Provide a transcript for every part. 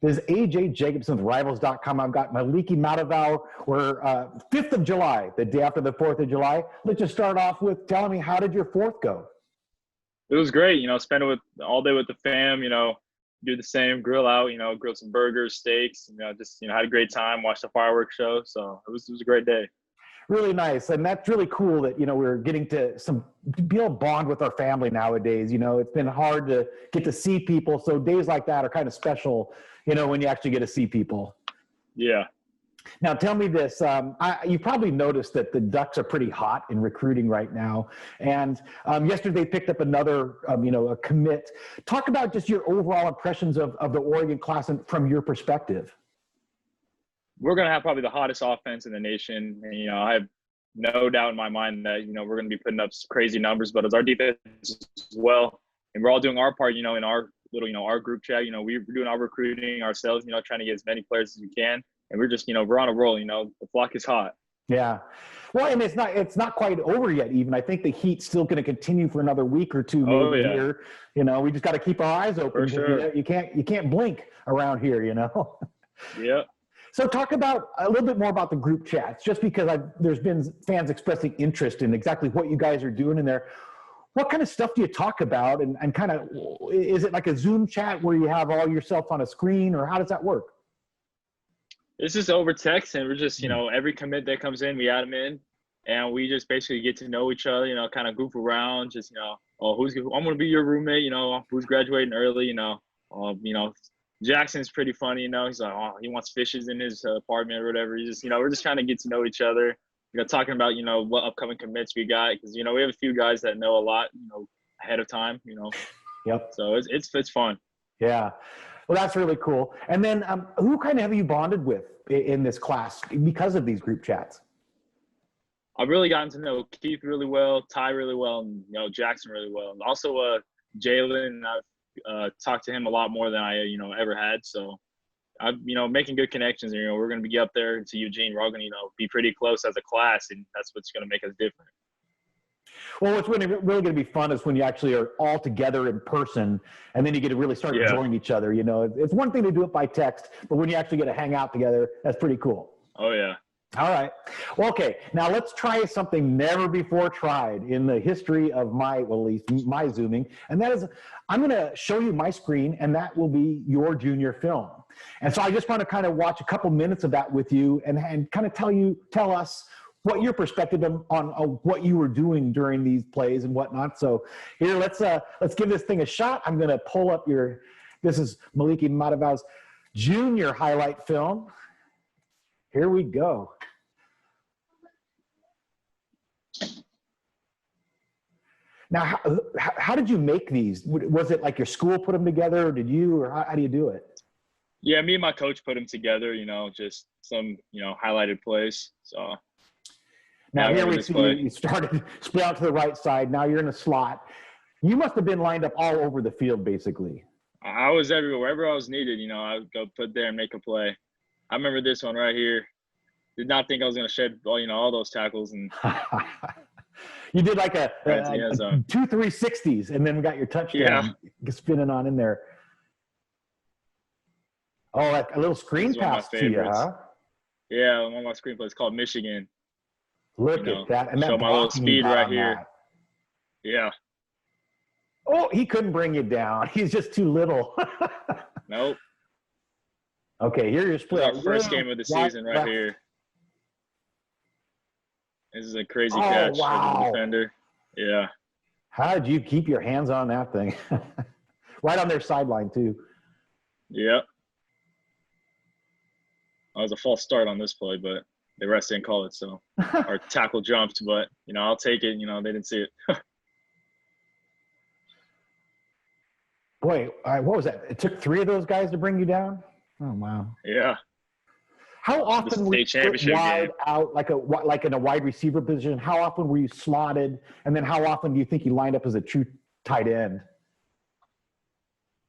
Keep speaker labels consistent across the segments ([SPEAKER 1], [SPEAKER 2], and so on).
[SPEAKER 1] This is AJ Jacobson with Rivals.com. I've got Moliki Matavao. We're 5th of July, the day after the 4th of July. Let's just start off with telling me, how did your 4th go?
[SPEAKER 2] It was great. Spend it all day with the fam. Do the same, grill out. Grill some burgers, steaks. Just had a great time. Watched the fireworks show. So it was a great day.
[SPEAKER 1] Really nice. And that's really cool that, we're getting to be able to bond with our family nowadays. It's been hard to get to see people. So days like that are kind of special, when you actually get to see people.
[SPEAKER 2] Yeah.
[SPEAKER 1] Now tell me this, you probably noticed that the Ducks are pretty hot in recruiting right now. And yesterday they picked up another, a commit. Talk about just your overall impressions of the Oregon class and from your perspective.
[SPEAKER 2] We're going to have probably the hottest offense in the nation. And, I have no doubt in my mind that, we're going to be putting up crazy numbers, but as our defense as well. And we're all doing our part, in our little, our group chat, we're doing our recruiting ourselves, trying to get as many players as we can. And we're just, we're on a roll, the flock is hot. Yeah.
[SPEAKER 1] Well, and it's not quite over yet even. I think the heat's still going to continue for another week or two maybe here. We just got to keep our eyes open.
[SPEAKER 2] For sure.
[SPEAKER 1] You can't blink around here,
[SPEAKER 2] Yeah.
[SPEAKER 1] So talk about a little bit more about the group chats, just because there's been fans expressing interest in exactly what you guys are doing in there. What kind of stuff do you talk about, and kind of, is it like a Zoom chat where you have all yourself on a screen, or how does that work?
[SPEAKER 2] It's just over text, and we're just, every commit that comes in, we add them in, and we just basically get to know each other, kind of goof around, just, I'm going to be your roommate, who's graduating early, Jackson's pretty funny, he's like, oh, he wants fishes in his apartment or whatever. He just, we're just trying to get to know each other, talking about, what upcoming commits we got. Cause, we have a few guys that know a lot, ahead of time,
[SPEAKER 1] Yep.
[SPEAKER 2] So it's fun.
[SPEAKER 1] Yeah. Well, that's really cool. And then who kind of have you bonded with in this class because of these group chats?
[SPEAKER 2] I've really gotten to know Keith really well, Ty really well, and, Jackson really well. And also Jalen, I've talked to him a lot more than I, ever had. So I'm, making good connections. And, we're going to be up there to Eugene. We're all going to, be pretty close as a class, and that's what's going to make us different.
[SPEAKER 1] Well, what's really going to be fun is when you actually are all together in person, and then you get to really start enjoying each other. It's one thing to do it by text, but when you actually get to hang out together, that's pretty cool.
[SPEAKER 2] Oh, yeah.
[SPEAKER 1] All right. Well, okay. Now let's try something never before tried in the history of at least my Zooming. And that is, I'm going to show you my screen, and that will be your junior film. And so I just want to kind of watch a couple minutes of that with you and kind of tell us what your perspective on what you were doing during these plays and whatnot. So here, let's give this thing a shot. I'm going to pull up this is Moliki Matavao's junior highlight film. Here we go. Now, how did you make these? Was it like your school put them together, or did you, or how do you do it?
[SPEAKER 2] Yeah, me and my coach put them together, just some, highlighted plays. So
[SPEAKER 1] now here we see you started split out to the right side. Now you're in a slot. You must have been lined up all over the field, basically.
[SPEAKER 2] I was everywhere. Wherever I was needed, I would go put there and make a play. I remember this one right here. Did not think I was going to shed, all those tackles. And
[SPEAKER 1] you did like a 2 360s, and then we got your touchdown spinning on in there. Oh, like a little screen pass to you, huh?
[SPEAKER 2] Yeah, one of my screen plays called Michigan.
[SPEAKER 1] Look at that. And
[SPEAKER 2] show my little speed right here. That. Yeah.
[SPEAKER 1] Oh, he couldn't bring you down. He's just too little.
[SPEAKER 2] Nope.
[SPEAKER 1] Okay, here you're split.
[SPEAKER 2] Our first game of the season right here. This is a crazy catch from the defender. Yeah.
[SPEAKER 1] How did you keep your hands on that thing? Right on their sideline, too.
[SPEAKER 2] Yep. I was a false start on this play, but the refs didn't call it, so our tackle jumped. But, I'll take it. They didn't see it.
[SPEAKER 1] Boy, what was that? It took 3 of those guys to bring you down? Oh, wow.
[SPEAKER 2] Yeah.
[SPEAKER 1] How often were you wide out, like in a wide receiver position? How often were you slotted? And then how often do you think you lined up as a true tight end?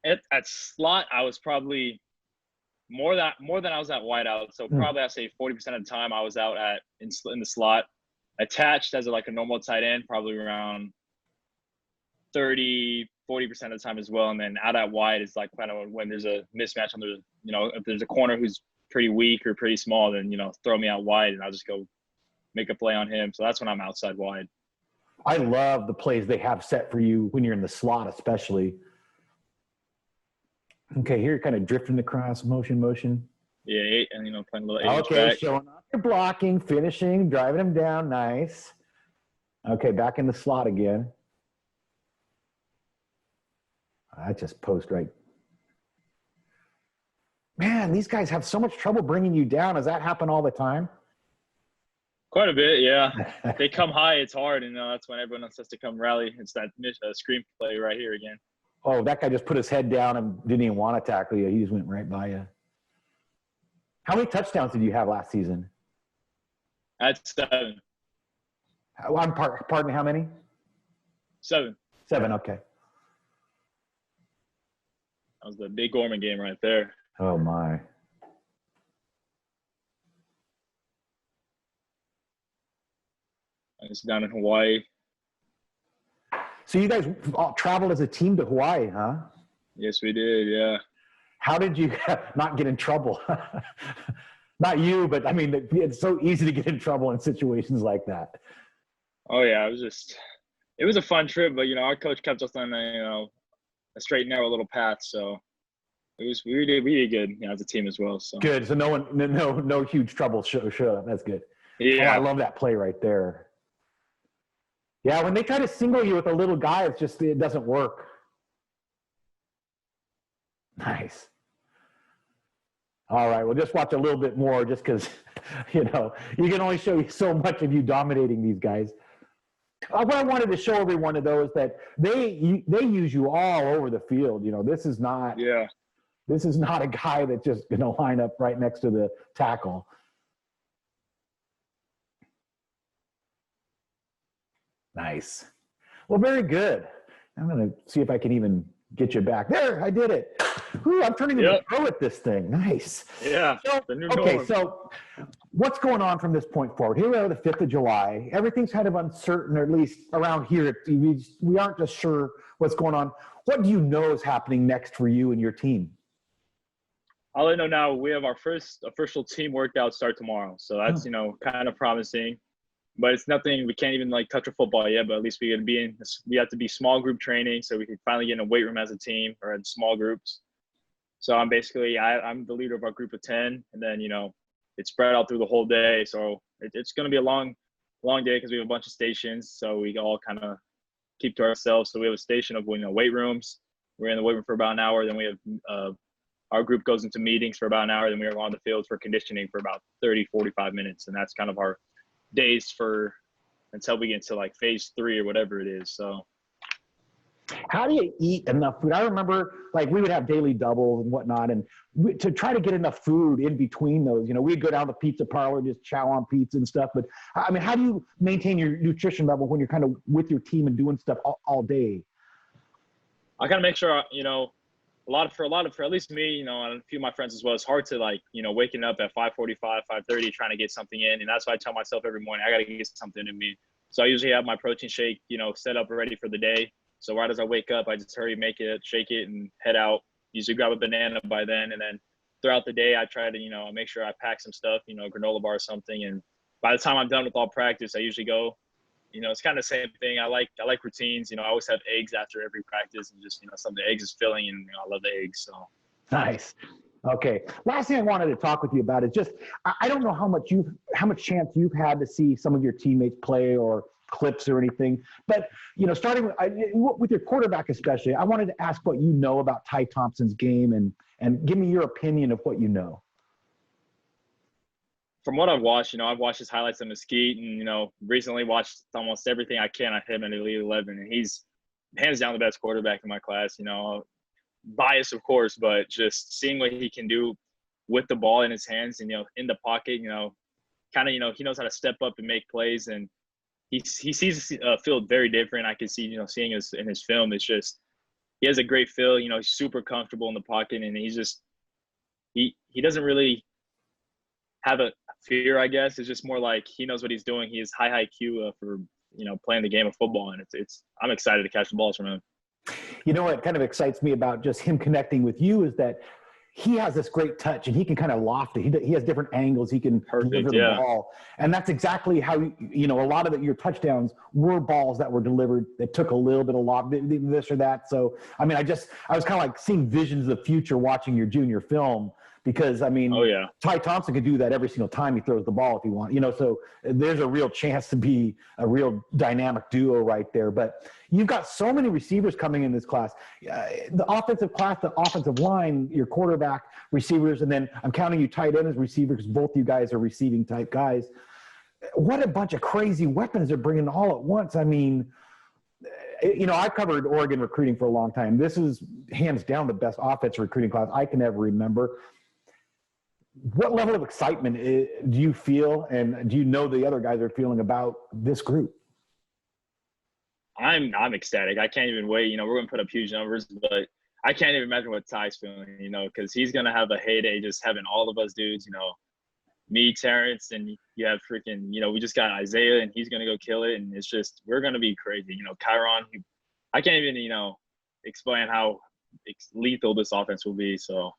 [SPEAKER 2] At slot, I was probably more than I was at wide out. So probably I'd say 40% of the time I was out in the slot. Attached as a normal tight end, probably around 30, 40% of the time as well. And then out at wide is like kind of when there's a mismatch on the, you know, if there's a corner who's pretty weak or pretty small, then, you know, throw me out wide and I'll just go make a play on him. So that's when I'm outside wide.
[SPEAKER 1] I love the plays they have set for you when you're in the slot, especially. Okay, here you're kind of drifting across, motion.
[SPEAKER 2] Yeah, 8, and, you know, playing a little 8-inch
[SPEAKER 1] Okay,
[SPEAKER 2] back.
[SPEAKER 1] showing off your blocking, finishing, driving him down, nice. Okay, back in the slot again. I just post right. Man, these guys have so much trouble bringing you down. Does that happen all the time?
[SPEAKER 2] Quite a bit, yeah. They come high, it's hard, and that's when everyone else has to come rally. It's that screenplay right here again.
[SPEAKER 1] Oh, that guy just put his head down and didn't even want to tackle you. He just went right by you. How many touchdowns did you have last season?
[SPEAKER 2] I had 7.
[SPEAKER 1] Pardon, how many?
[SPEAKER 2] 7.
[SPEAKER 1] 7, okay.
[SPEAKER 2] That was the big Gorman game right there.
[SPEAKER 1] Oh, my.
[SPEAKER 2] I was down in Hawaii.
[SPEAKER 1] So you guys all traveled as a team to Hawaii, huh?
[SPEAKER 2] Yes, we did, yeah.
[SPEAKER 1] How did you not get in trouble? Not you, but I mean, it's so easy to get in trouble in situations like that.
[SPEAKER 2] Oh, yeah, it was a fun trip, but, you know, our coach kept us on a straight and narrow little path, so we did good, you know, as a team as well. So
[SPEAKER 1] good. So no huge trouble showed up. That's good.
[SPEAKER 2] Yeah,
[SPEAKER 1] oh, I love that play right there. Yeah, when they try to single you with a little guy, it doesn't work. Nice. All right, we'll just watch a little bit more just because, you know, you can only show you so much of you dominating these guys. What I wanted to show everyone of those that they use you all over the field. You know, this is not a guy that's just going to line up right next to the tackle. Nice. Well, very good. I'm going to see if I can even get you back. There, I did it. Ooh, I'm turning into a pro at this thing. Nice.
[SPEAKER 2] Yeah.
[SPEAKER 1] So what's going on from this point forward? Here we are, the 5th of July. Everything's kind of uncertain, or at least around here. We aren't just sure what's going on. What do you know is happening next for you and your team?
[SPEAKER 2] I'll let you know now. We have our first official team workout start tomorrow. So that's, you know, kind of promising. But it's nothing, we can't even, like, touch a football yet, but at least we have to be small group training so we can finally get in a weight room as a team or in small groups. So I'm the leader of our group of 10, and then, you know, it's spread out through the whole day. So it's going to be a long day because we have a bunch of stations. So we all kind of keep to ourselves. So we have a station of, you know, weight rooms. We're in the weight room for about an hour. Then we have our group goes into meetings for about an hour. Then we are on the field for conditioning for about 30, 45 minutes. And that's kind of our days until we get to like phase 3 or whatever it is. So
[SPEAKER 1] how do you eat enough food? I remember, like, we would have daily doubles and whatnot, and to try to get enough food in between those, you know, we'd go down to the pizza parlor, just chow on pizza and stuff. But I mean, how do you maintain your nutrition level when you're kind of with your team and doing stuff all day?
[SPEAKER 2] I gotta make sure, you know, for at least me, you know, and a few of my friends as well, it's hard to, like, you know, waking up at 5:45, 5:30 trying to get something in. And that's why I tell myself every morning, I got to get something in me. So I usually have my protein shake, you know, set up ready for the day. So right as I wake up, I just hurry, make it, shake it, and head out. Usually grab a banana by then. And then throughout the day, I try to, you know, make sure I pack some stuff, you know, granola bar or something. And by the time I'm done with all practice, I usually go, you know, it's kind of the same thing. I like routines. You know, I always have eggs after every practice, and just, you know, some of the eggs is filling, and, you know, I love the eggs. So
[SPEAKER 1] nice. Okay. Last thing I wanted to talk with you about is just, I don't know how much chance you've had to see some of your teammates play or clips or anything, but, you know, starting with your quarterback especially, I wanted to ask what you know about Ty Thompson's game and give me your opinion of what you know.
[SPEAKER 2] From what I've watched, you know, I've watched his highlights of Mesquite, and, you know, recently watched almost everything I can on him in Elite 11, and he's hands down the best quarterback in my class. You know, bias, of course, but just seeing what he can do with the ball in his hands and, you know, in the pocket, you know, kind of, you know, he knows how to step up and make plays, and he sees the field very different. I can see, you know, seeing us in his film, it's just, he has a great feel. You know, he's super comfortable in the pocket, and he's just, he doesn't really have a fear, I guess. It's just more like he knows what he's doing. He has high IQ for, you know, playing the game of football, and it's I'm excited to catch the balls from him.
[SPEAKER 1] You know what kind of excites me about just him connecting with you is that he has this great touch and he can kind of loft it. He has different angles. He can deliver the ball. And that's exactly how, a lot of your touchdowns were balls that were delivered that took a little bit of loft, this or that. So, I mean, I was kind of like seeing visions of the future watching your junior film because, I mean, Ty Thompson could do that every single time he throws the ball if he wants, so there's a real chance to be a real dynamic duo right there. But you've got so many receivers coming in this class. The offensive class, the offensive line, your quarterback, receivers, and then I'm counting you tight end as receivers because both you guys are receiving type guys. What a bunch of crazy weapons they're bringing all at once. I mean, I've covered Oregon recruiting for a long time. This is hands down the best offensive recruiting class I can ever remember. What level of excitement do you feel, and do you know the other guys are feeling about this group?
[SPEAKER 2] I'm ecstatic. I can't even wait. We're going to put up huge numbers, but I can't even imagine what Ty's feeling, because he's going to have a heyday just having all of us dudes, me, Terrence, and you have freaking, we just got Isaiah, and he's going to go kill it. And it's just, we're going to be crazy. Kyron, I can't even, explain how lethal this offense will be. So.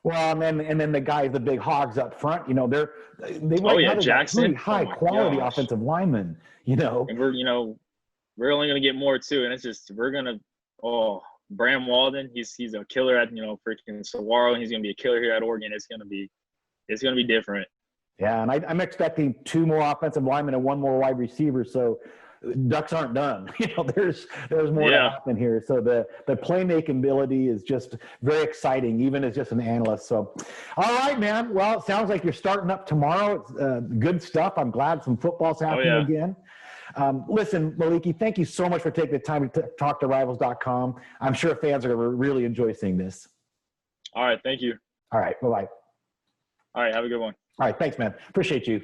[SPEAKER 1] Well, and then the guys, the big hogs up front,
[SPEAKER 2] Jackson,
[SPEAKER 1] really high quality offensive linemen, And
[SPEAKER 2] we're only going to get more too. And it's just, Bram Walden, he's a killer at, freaking Saguaro, and he's going to be a killer here at Oregon. It's going to be different. Yeah.
[SPEAKER 1] And I'm expecting 2 more offensive linemen and 1 more wide receiver. So Ducks aren't done. There's more to happen here. So the playmaking ability is just very exciting, even as just an analyst. So, all right, man. Well, it sounds like you're starting up tomorrow. It's good stuff. I'm glad some football's happening again. Listen, Moliki, thank you so much for taking the time to talk to Rivals.com. I'm sure fans are going to really enjoy seeing this.
[SPEAKER 2] All right. Thank you.
[SPEAKER 1] All right. Bye-bye.
[SPEAKER 2] All right. Have a good one.
[SPEAKER 1] All right. Thanks, man. Appreciate you.